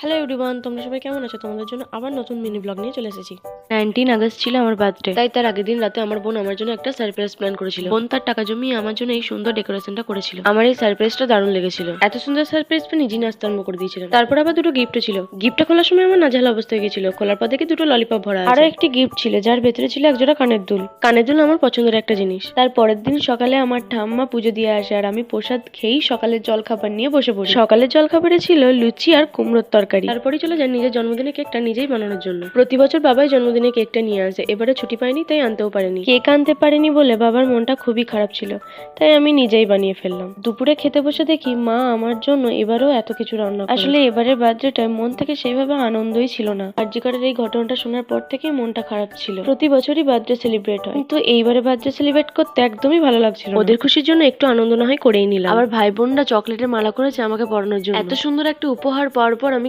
Hello everyone, তোমরা সবাই কেমন আছো? তোমাদের জন্য আবার নতুন মিনি ব্লগ নিয়ে চলে এসেছি। 19 আগস্ট ছিল আমার বার্থডে, তাই তার আগের দিন রাতে আমার বোন আমার জন্য একটা সারপ্রাইজ প্ল্যান করেছিল। বোন তার টাকা জমিয়ে আমার জন্য এই সুন্দর ডেকোরেশনটা করেছিল। আমার এই সারপ্রাইজটা দারুণ লেগেছিল। এত সুন্দর সারপ্রাইজ পেয়ে নিজেই নাচতে আরম্ভ করে দিয়েছিলাম। তারপর আবার দুটো গিফটও ছিল। গিফটটা খোলার সময় আমার নাজেহাল অবস্থা হয়ে গেছিল। খোলার পর দেখে দুটো ললিপপ ভরা আছে। আরো একটি গিফট ছিল যার ভেতরে ছিল একজোড়া কানের দুল। কানের দুল আমার পছন্দের একটা জিনিস। তার পরের দিন সকালে আমার ঠাম্মা পুজো দিয়ে আসে আর আমি প্রসাদ খেয়েই সকালের জলখাবার নিয়ে বসে পড়ি। সকালের জলখাবারে ছিল লুচি আর কুমড়োর তরকারি। তারপরে চলে যান নিজের জন্মদিনে কেকটা নিজেই বানানোর জন্য। প্রতি বছর বাবাই জন্মদিনে কেকটা নিয়ে আসে, এবারে ছুটি পাইনি তাই আনতেও পারেনি। কেক আনতে পারেনি বলে বাবার মনটা খুবই খারাপ ছিল, তাই আমি নিজেই বানিয়ে ফেললাম। দুপুরে খেতে বসে দেখি মা আমার জন্য এবারেও এত কিছু রান্না করে। আসলে এবারের বার্থডেটায় মন থেকে সেইভাবে আনন্দই ছিল না। আরজিকরের এই ঘটনাটা শোনার পর থেকেই মনটা খারাপ ছিল। প্রতি বছরই বার্থডে সেলিব্রেট হয়, কিন্তু এইবারে বার্থডে সেলিব্রেট করতে একদমই ভালো লাগছিল না। ওদের খুশির জন্য একটু আনন্দ না হয় করেই নিলাম। আবার ভাই বোনরা চকলেটের মালা করেছে আমাকে পরানোর জন্য। এত সুন্দর একটা উপহার পাওয়ার পর আমি